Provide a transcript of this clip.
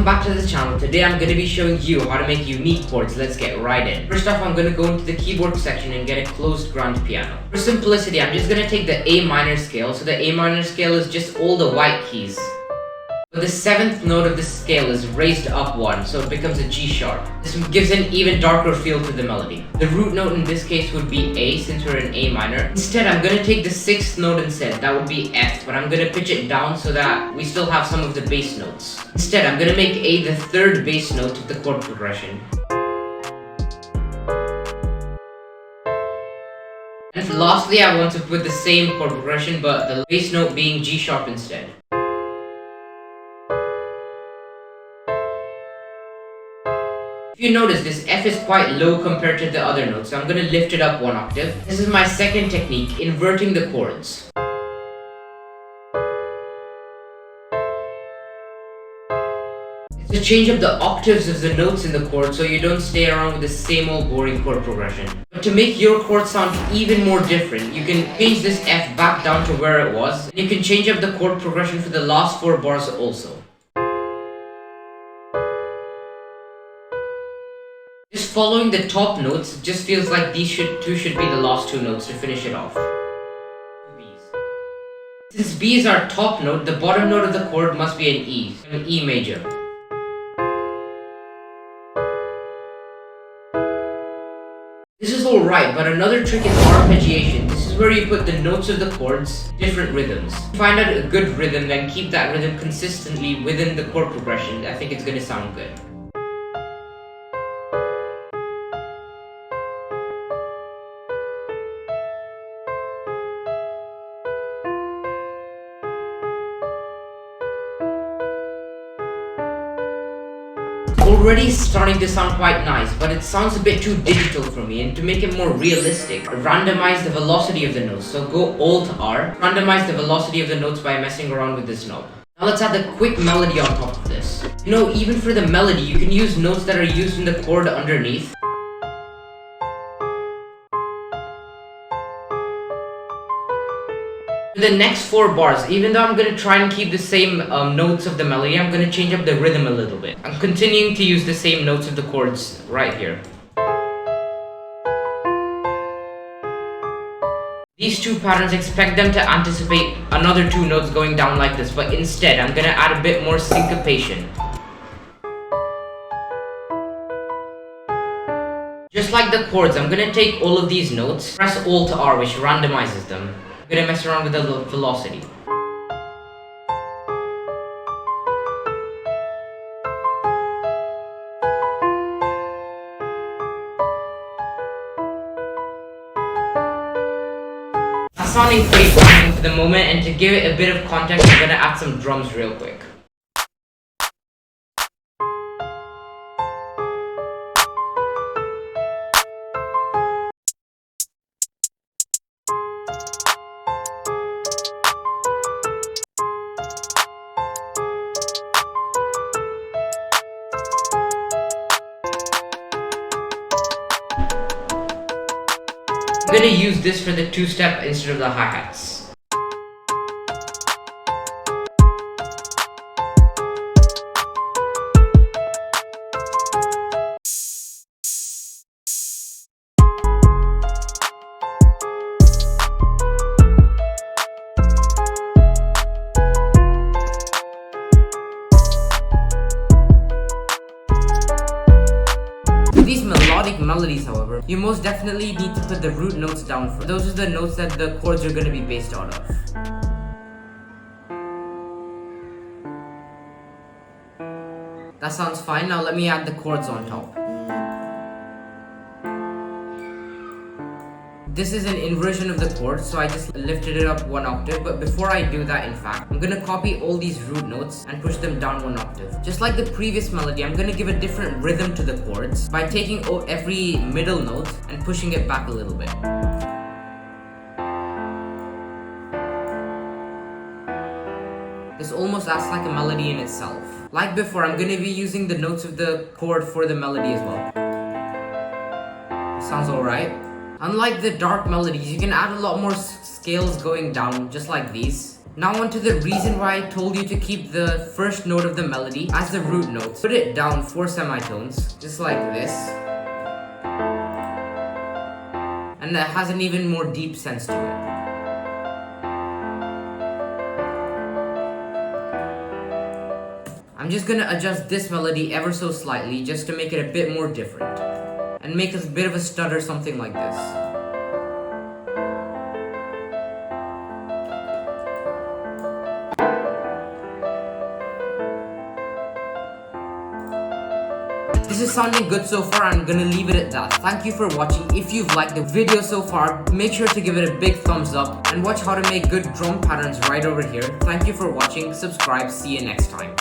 back to the channel. Today I'm going to be showing you how to make unique chords. Let's get right in. First off, I'm going to go into the keyboard section and get a closed grand piano. For simplicity, I'm just going to take the A minor scale. So the A minor scale is just all the white keys. But the 7th note of this scale is raised up 1, so it becomes a G sharp. This gives an even darker feel to the melody. The root note in this case would be A, since we're in A minor. Instead, I'm going to take the 6th note instead, that would be F, but I'm going to pitch it down so that we still have some of the bass notes. Instead, I'm going to make A the 3rd bass note of the chord progression. And lastly, I want to put the same chord progression, but the bass note being G sharp instead. If you notice, this F is quite low compared to the other notes, so I'm going to lift it up 1 octave. This is my second technique, inverting the chords. It's to change up the octaves of the notes in the chord so you don't stay around with the same old boring chord progression. But to make your chord sound even more different, you can change this F back down to where it was, and you can change up the chord progression for the last 4 bars also. Just following the top notes, it just feels like these two should be the last 2 notes to finish it off. B's. Since B is our top note, the bottom note of the chord must be an E major. This is alright, but another trick is arpeggiation. This is where you put the notes of the chords in different rhythms. Find out a good rhythm, then keep that rhythm consistently within the chord progression. I think it's going to sound good. Already starting to sound quite nice, but it sounds a bit too digital for me, and to make it more realistic, randomize the velocity of the notes. So go Alt R, randomize the velocity of the notes by messing around with this knob. Now let's add the quick melody on top of this. You know, even for the melody, you can use notes that are used in the chord underneath. For the next 4 bars, even though I'm going to try and keep the same notes of the melody, I'm going to change up the rhythm a little bit. I'm continuing to use the same notes of the chords right here. These 2 patterns, expect them to anticipate another 2 notes going down like this, but instead I'm going to add a bit more syncopation. Just like the chords, I'm going to take all of these notes, press Alt R, which randomizes them. I'm going to mess around with the velocity. That's sounding pretty fine for the moment, and to give it a bit of context, I'm going to add some drums real quick. I'm going to use this for the 2-step instead of the hi-hats. These melodic melodies, however, you most definitely need to put the root notes down first. Those are the notes that the chords are going to be based out of. That sounds fine. Now let me add the chords on top. This is an inversion of the chord, so I just lifted it up 1 octave, but before I do that, in fact, I'm gonna copy all these root notes and push them down 1 octave. Just like the previous melody, I'm gonna give a different rhythm to the chords by taking every middle note and pushing it back a little bit. This almost acts like a melody in itself. Like before, I'm gonna be using the notes of the chord for the melody as well. Sounds alright. Unlike the dark melodies, you can add a lot more scales going down, just like these. Now on to the reason why I told you to keep the first note of the melody as the root notes. Put it down 4 semitones, just like this. And that has an even more deep sense to it. I'm just gonna adjust this melody ever so slightly just to make it a bit more different. And make a bit of a stutter, something like this. This is sounding good so far. I'm gonna leave it at that. Thank you for watching. If you've liked the video so far, make sure to give it a big thumbs up and watch how to make good drum patterns right over here. Thank you for watching. Subscribe. See you next time.